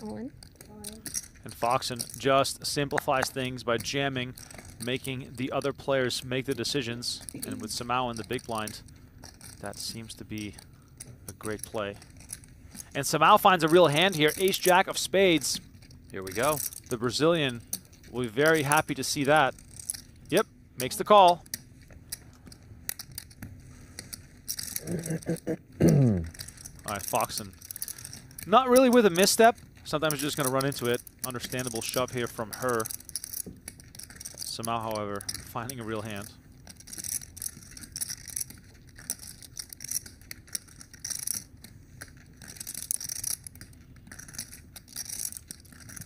All in. And Foxen just simplifies things by jamming, making the other players make the decisions. And with Samao in the big blind, that seems to be a great play. And Samao finds a real hand here. Ace-Jack of spades. Here we go. The Brazilian will be very happy to see that. Yep, makes the call. All right, Foxen. Not really with a misstep. Sometimes you're just going to run into it. Understandable shove here from her. Samao, however, finding a real hand.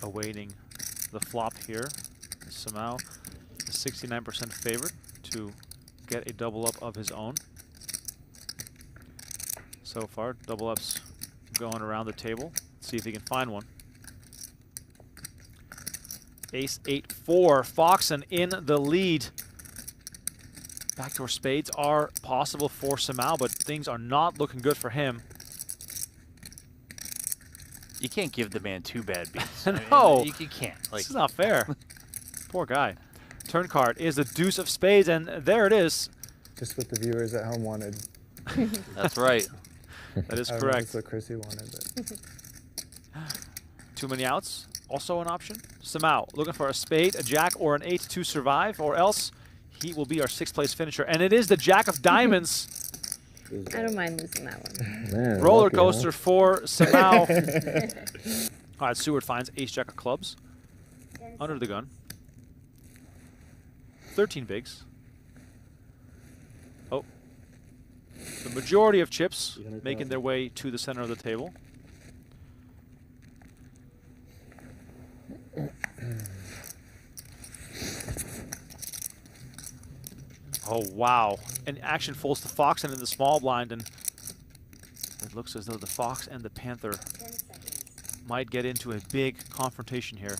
Awaiting the flop here. Samao is 69% favorite to get a double up of his own. So far, double ups going around the table. Let's see if he can find one. Ace 8-4, Foxen in the lead. Backdoor spades are possible for Samao, but things are not looking good for him. You can't give the man two bad beats. No, you can't. Like, this is not fair. Poor guy. Turn card is the deuce of spades, and there it is. Just what the viewers at home wanted. That's right. That is I don't know if correct. that's what Chrissy wanted. But. Too many outs, also an option. Samao looking for a spade, a jack, or an 8 to survive, or else he will be our 6th place finisher. And it is the jack of diamonds. I don't mind losing that one. Man, Roller lucky, coaster huh? for Samao. All right, Seward finds ace-jack of clubs. Under the gun. 13 bigs. Oh. The majority of chips making their way to the center of the table. Oh, wow. And action falls to Foxen in the small blind, and it looks as though the Fox and the Panther might get into a big confrontation here.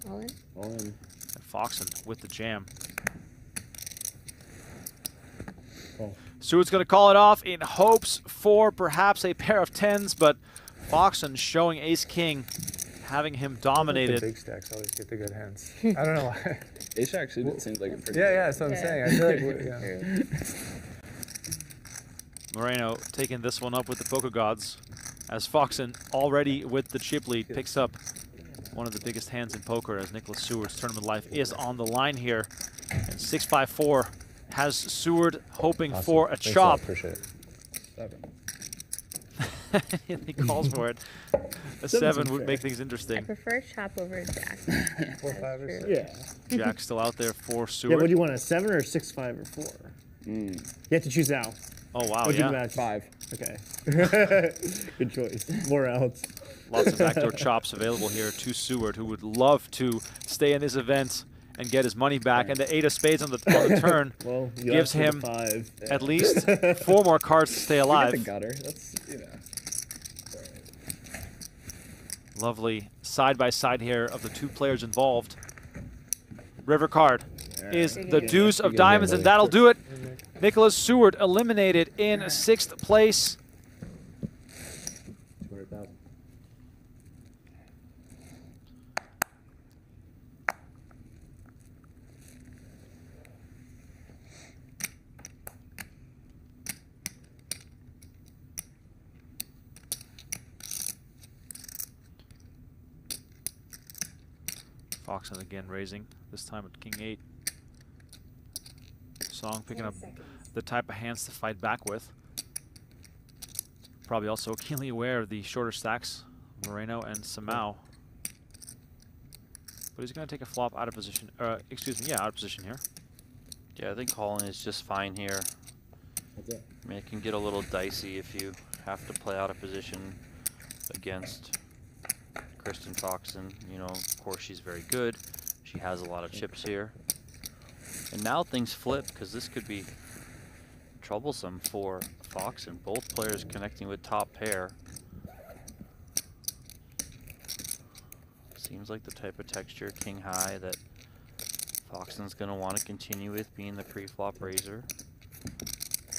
All in. All in. And Foxen with the jam. Oh. Seward's going to call it off in hopes for perhaps a pair of 10s, but Foxen showing ace-king, having him dominated. The big stacks always get the good hands. I don't know why. Ace actually it seems like a pretty. Yeah, that's what I'm saying. I feel like yeah. Moreno taking this one up with the poker gods, as Foxen already with the chip lead picks up one of the biggest hands in poker, as Nicholas Seward's tournament life is on the line here. And 6-5-4 has Seward hoping for a chop. Appreciate it. 7. He calls for it. A 7 would make things I interesting. prefer chop over a jack. 4, 5, or 6. Yeah. Jack still out there for Yeah, what Seward. do you want, a 7 or a 6, 5, or 4? You have to choose now. Oh, wow, What do you yeah. match? 5. Okay. Good choice. More outs. Lots of backdoor chops available here to Seward, who would love to stay in this event and get his money back. And the 8 of spades on the turn Well, you gives asked for the him 5. at least 4 more cards to stay I alive. the gutter. That's, you know. Lovely side-by-side here of the 2 players involved. River card is the deuce of diamonds, and that'll do it. Nicholas Seward eliminated in 6th place. 200,000. Foxen again raising, this time at King 8. Song picking up the type of hands to fight back with. Probably also keenly aware of the shorter stacks, Moreno and Samao. But he's going to take a flop out of position, excuse me, yeah, out of position here. Yeah, I think calling is just fine here. What's that? I mean, it can get a little dicey if you have to play out of position against Kristen Foxen. You know, of course, she's very good. She has a lot of chips here. And now things flip, because this could be troublesome for Foxen. Both players connecting with top pair. Seems like the type of texture, king high, that Foxen's going to want to continue with, being the pre-flop raiser.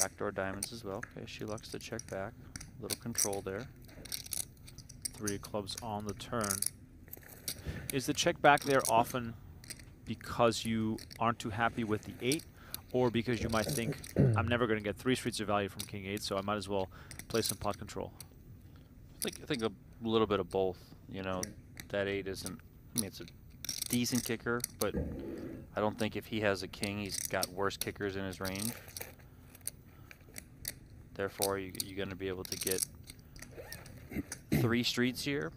Backdoor diamonds as well. Okay, she looks to check back. Little control there. 3 of clubs on the turn. Is the check back there often because you aren't too happy with the 8, or because you might think, I'm never going to get 3 streets of value from King 8, so I might as well play some pot control? I think a little bit of both. You know, that 8 isn't, I mean, it's a decent kicker, but I don't think if he has a king, he's got worse kickers in his range. Therefore, you're going to be able to get 3 streets here.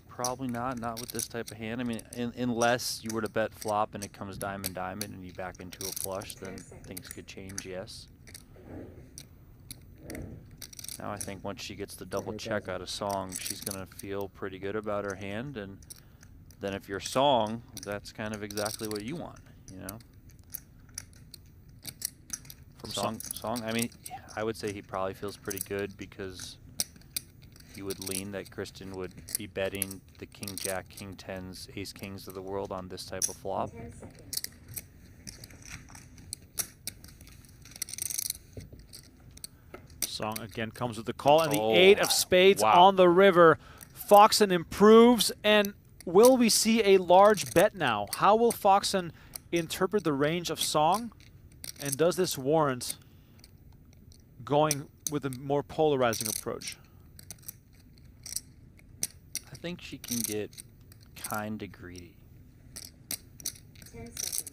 Probably not with this type of hand. I mean, unless you were to bet flop and it comes diamond, diamond, and you back into a flush, then things could change, yes. Now I think once she gets the double check out of Song, she's going to feel pretty good about her hand. And then if you're Song, that's kind of exactly what you want, you know? From Song, I mean, I would say he probably feels pretty good because you would lean that Kristen would be betting the King Jack, King 10s, Ace Kings of the world on this type of flop. Song again comes with the call, and the 8 of spades wow. on the river. Foxen improves, and will we see a large bet now? How will Foxen interpret the range of Song, and does this warrant going with a more polarizing approach? I think she can get kind of greedy. 10 seconds.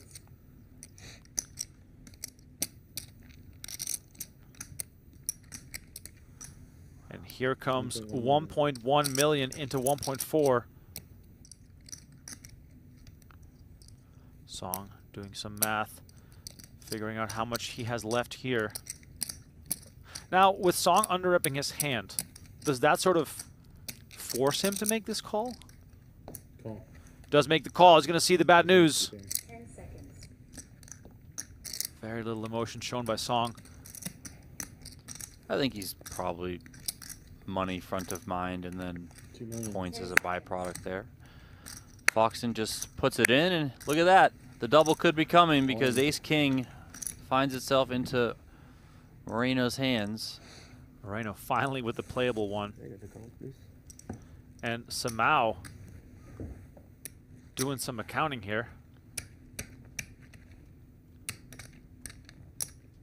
And here comes 1.1 million into 1.4. Song doing some math, figuring out how much he has left here. Now, with Song under-repping his hand, does that sort of force him to make this call? Call. Does make the call. He's going to see the bad news. 10 seconds. Very little emotion shown by Song. I think he's probably money front of mind and then points as a byproduct there. Foxen just puts it in, and look at that. The double could be coming because Ace-King finds itself into Moreno's hands. Moreno finally with the playable one. And Samao doing some accounting here.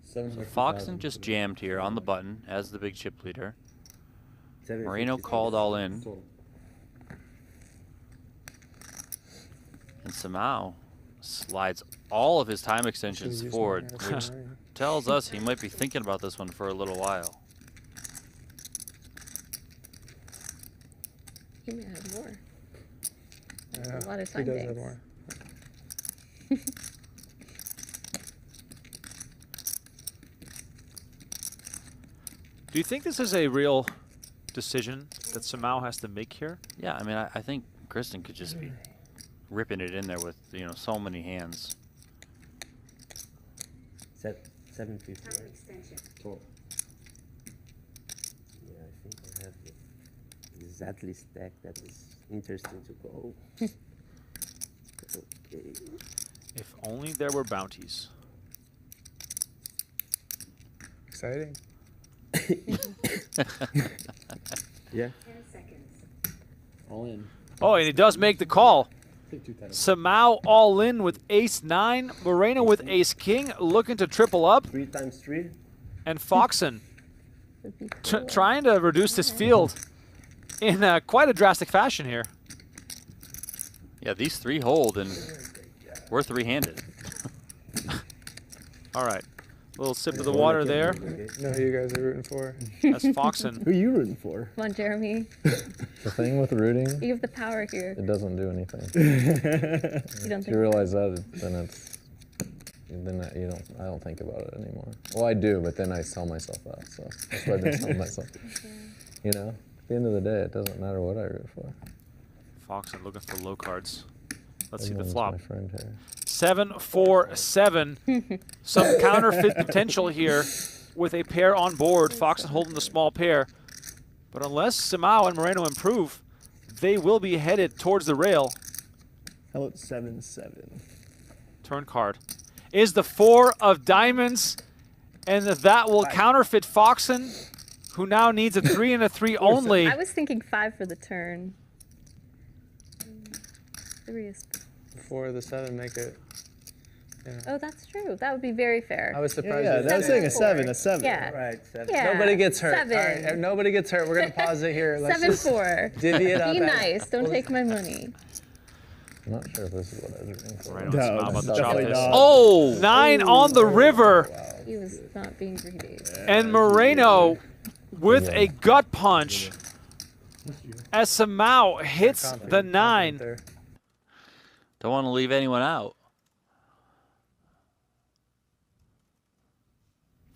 So Foxen just jammed here on the button as the big chip leader. Moreno called all in. And Samao slides all of his time extensions forward, which tells us he might be thinking about this one for a little while. He may have more. Yeah, A lot of he time does have banks. more. Do you think this is a real decision that Samao has to make here? Yeah, I mean, I think Kristen could just be ripping it in there with, you know, so many hands. 750, right? Total. Yeah, I think I have the exactly stack that is interesting to go. Okay. If only there were bounties. Exciting. Yeah. 10 seconds. All in. Oh, and he does make the call. Take 2 titles. Samao all in with ace-9. Moreno with ace-king, looking to triple up. 3 times 3. And Foxen Would be cool. trying to reduce his field in quite a drastic fashion here. Yeah, these 3 hold, and we're 3-handed. All right. A little sip of the water there. Know who you guys are rooting for. That's Foxen. Who are you rooting for? Come on, Jeremy. The thing with rooting, You have the power here. it doesn't do anything. You don't If think you realize that, I don't think about it anymore. Well, I do, but then I sell myself out. So that's what I've been telling myself. You know, at the end of the day, it doesn't matter what I root for. Foxen looking for low cards. Let's see the Everyone's flop. my friend here. 7-4-7. Some counterfeit potential here with a pair on board. Foxen holding the small pair. But unless Samao and Moreno improve, they will be headed towards the rail. How about 7-7? Turn card is the 4 of diamonds, and that will counterfeit Foxen, who now needs a 3 and a 3 only. I was thinking 5 for the turn. 3 is. Before the 7, make it. You know. Oh, that's true. That would be very fair. I was surprised. Yeah, you that was didn't saying say a 7. Yeah. Right, 7. Yeah. Nobody gets hurt. 7. All right, nobody gets hurt. We're gonna pause it here. Let's 7-4. divvy it up. Be nice. Don't take my money. I'm not sure if this is what I was rooting for. Right, No, let's smile about the chop definitely this. not. Oh! 9 on the river. He was not being greedy. And Moreno with Yeah. a gut punch as Samau hits the 9. Don't want to leave anyone out.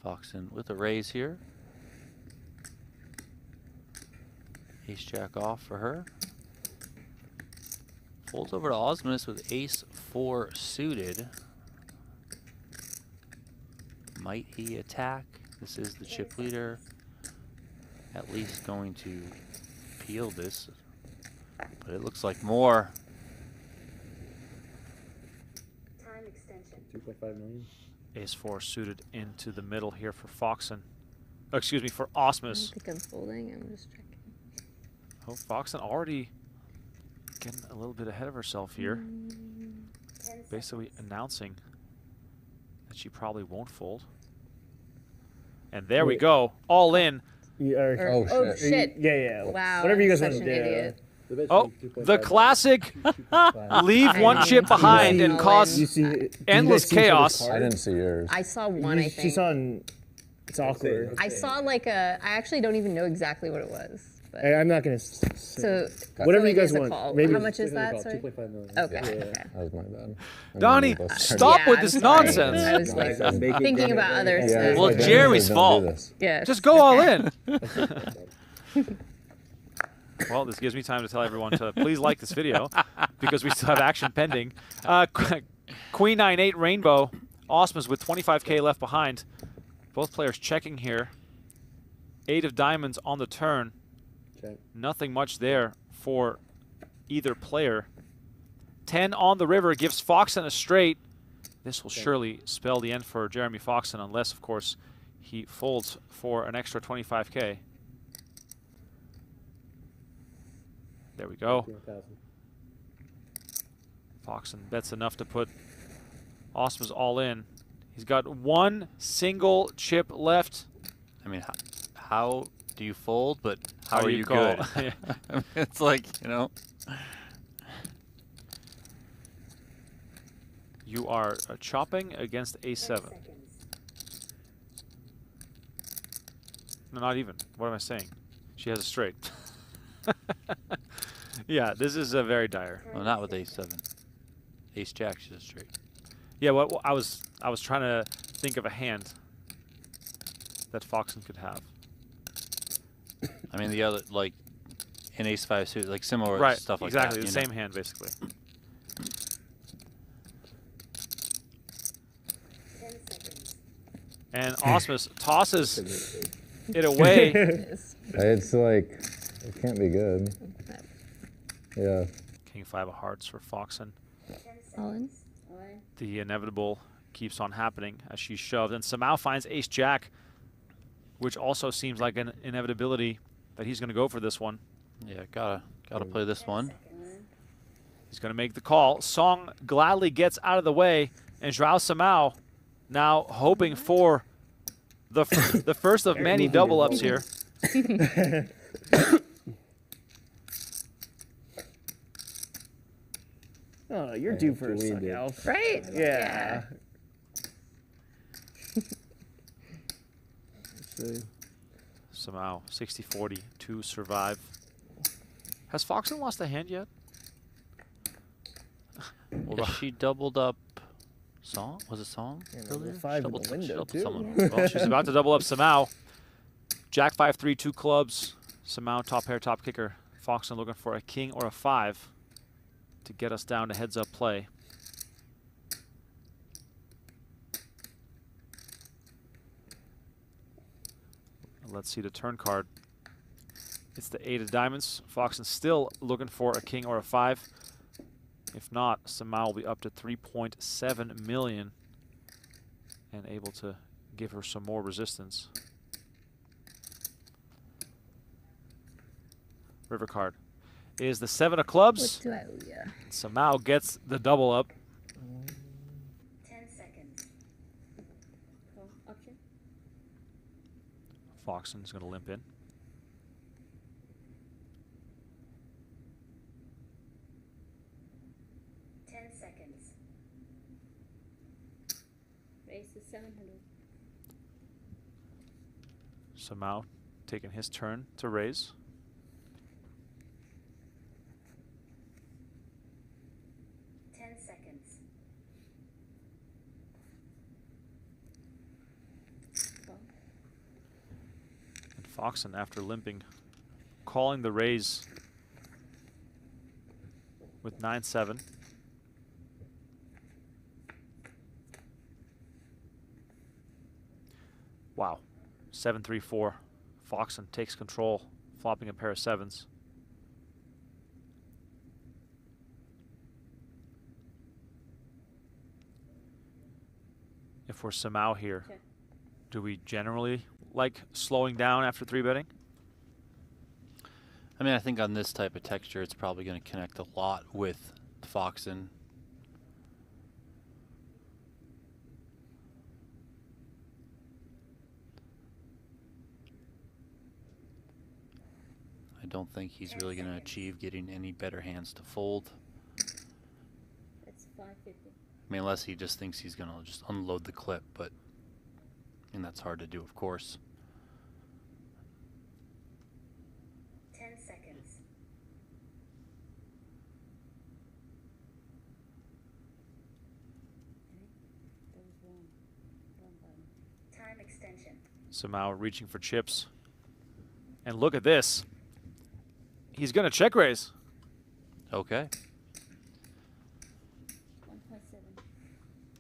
Foxen with a raise here. Ace jack off for her. Folds over to Osmus with ace 4 suited. Might he attack? This is the chip leader. At least going to peel this. But it looks like more. Time extension. 2.5 million. Ace 4 suited into the middle here for Foxen. Oh, excuse me, for I Osmus. don't think I'm folding. I'm just checking. Oh, Foxen already getting a little bit ahead of herself here. Basically announcing that she probably won't fold. And there we go, all in. Oh, Oh, shit. shit. Yeah. Wow. Whatever you guys I'm want such to an do. idiot. Oh, the classic leave one chip behind and cause You see, did you endless guys see each other's chaos. I cards? didn't see yours. I saw one, I She think. saw it's awkward. I saw like a. I actually don't even know exactly what it was. But, I'm not gonna. so Whatever so you it guys is a want. call. Maybe How much is that? Sorry. 2.5 million. Okay. Yeah. Okay. That was my bad. Donnie, stop Yeah, with I'm this sorry. nonsense. I was like thinking about other Yeah, stuff. it's Well, like, Jeremy's don't do fault. this. Yeah. Just go all in. Well, this gives me time to tell everyone to please like this video because we still have action pending. Queen 9-8 Rainbow. Osmus with 25K left behind. Both players checking here. 8 of diamonds on the turn. Check. Nothing much there for either player. 10 on the river gives Foxen a straight. This will surely spell the end for Jeremy Foxen unless, of course, he folds for an extra 25K. There we go. 15,000. Foxen bets enough to put Osmus all in. He's got one single chip left. I mean, how do you fold, but how do are you you call? good? I mean, it's like, you know. You are chopping against A7. No, not even. What am I saying? She has a straight. Yeah, this is a very dire. Well, not with ace 7. Ace jack, she's a straight. Yeah, what I was trying to think of a hand that Foxen could have. I mean, the other, like, in ace 5 suit, like similar Right, stuff like exactly, that. the same hand, basically. And Osmus tosses it away. It's like, it can't be good. Yeah. King 5 of hearts for Foxen. All in. The inevitable keeps on happening as she's shoved. And Samau finds ace jack, which also seems like an inevitability that he's going to go for this one. Yeah, gotta play this one. He's going to make the call. Song gladly gets out of the way, and Joao Samau now hoping for the first of many double ups here. Oh, you're due for a suck, Alf. Right? Yeah. Samau 60-40 to survive. Has Foxen lost a hand yet? Yeah, she doubled up Song? Was it Song? And earlier? the She 5 in doubled- the she window, doubled too. someone. Well, she's about to double up Samau. Jack 5-3, 2 clubs. Samau top pair, top kicker. Foxen looking for a king or a 5 to get us down to heads up play. Let's see the turn card. It's the 8 of diamonds. Foxen still looking for a king or a 5. If not, Samau will be up to 3.7 million and able to give her some more resistance. river card is the 7 of clubs. What do I owe ya? Somehow gets the double up. 10 seconds. Call option. Foxen's going to limp in. Raise to 700. Somehow taking his turn to raise. And Foxen, after limping, calling the raise with 9-7. Wow. 7-3-4. Foxen takes control, flopping a pair of 7s. If we're Samau here, Check. do we generally like slowing down after 3-betting? I mean, I think on this type of texture, it's probably going to connect a lot with Foxen. I don't think he's really going to achieve getting any better hands to fold. That's 550. I mean, unless he just thinks he's going to just unload the clip, but and that's hard to do, of course. 10 seconds. There was one button. Time extension. Samau reaching for chips. And look at this. He's going to check raise. Okay. 1.7.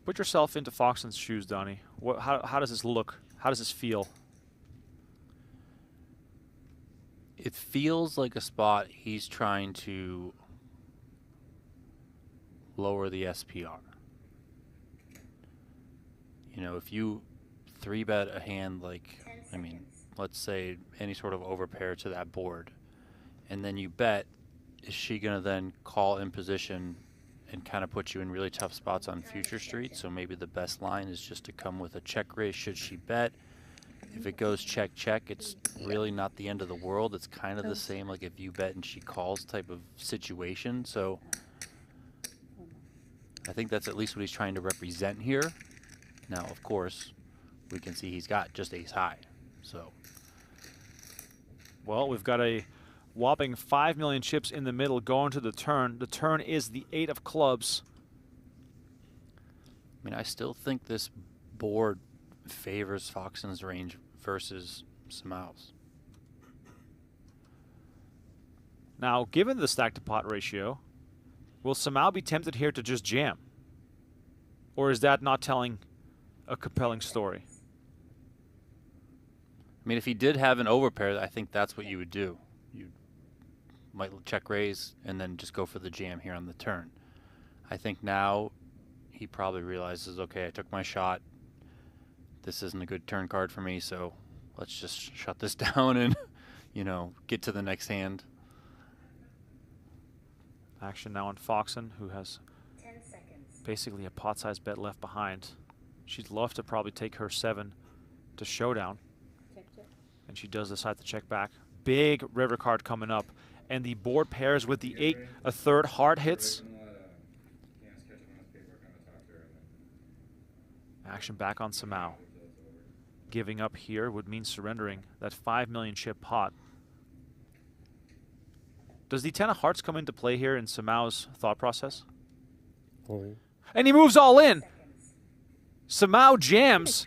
Put yourself into Foxen's shoes, Donnie. How does this look? How does this feel? It feels like a spot he's trying to lower the SPR. You know, if you 3-bet a hand like, I mean, let's say any sort of overpair to that board, and then you bet, is she going to then call in position and kind of put you in really tough spots on future streets? So maybe the best line is just to come with a check raise should she bet. If it goes check, check, it's really not the end of the world. It's kind of the same like if you bet and she calls type of situation. So I think that's at least what he's trying to represent here. Now, of course, we can see he's got just ace high. So, well, we've got a whopping 5 million chips in the middle going to the turn. The turn is the 8 of clubs. I mean, I still think this board favors Foxen's range versus Samau's. Now, given the stack to pot ratio, will Samau be tempted here to just jam? Or is that not telling a compelling story? I mean, if he did have an overpair, I think that's what you would do. You might check raise and then just go for the jam here on the turn. I think now he probably realizes, okay, I took my shot. This isn't a good turn card for me, so let's just shut this down and, you know, get to the next hand. Action now on Foxen, who has 10 seconds. basically a pot-sized bet left behind. She'd love to probably take her 7 to showdown. Check, check. And she does decide to check back. Big river card coming up. And the board pairs with the 8, a third hard hits. Action back on Samau. Giving up here would mean surrendering that 5 million chip pot. Does the 10 of hearts come into play here in Samau's thought process? And he moves all in. Samau jams.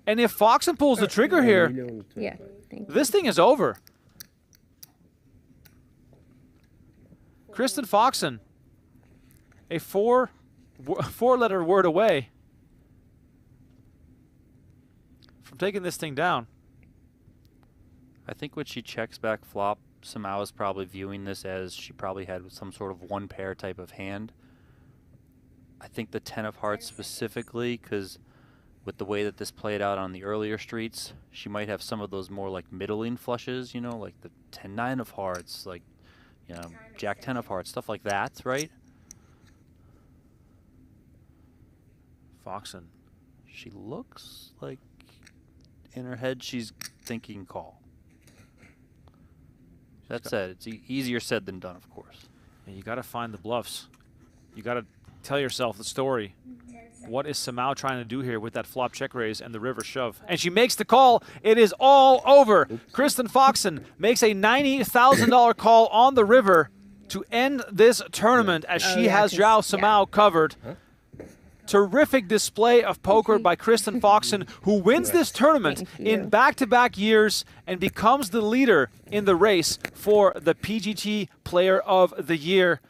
And if Foxen pulls the trigger here, Yeah, thank you. this thing is over. Kristen Foxen, a four-letter word away from taking this thing down. I think when she checks back flop, Samau is probably viewing this as she probably had some sort of one pair type of hand. I think the 10 of hearts specifically, because with the way that this played out on the earlier streets, she might have some of those more like middling flushes, you know, like the 10-9 of hearts, like, you know, Jack 10 of hearts, stuff like that, right? Foxen. She looks like in her head she's thinking call. That said, it's easier said than done, of course. And you got to find the bluffs. You got to tell yourself the story. What is Samau trying to do here with that flop check raise and the river shove? And she makes the call. It is all over. Kristen Foxen makes a $90,000 call on the river to end this tournament as she has Zhao Samau covered. Terrific display of poker by Kristen Foxen, who wins this tournament in back-to-back years and becomes the leader in the race for the PGT Player of the Year.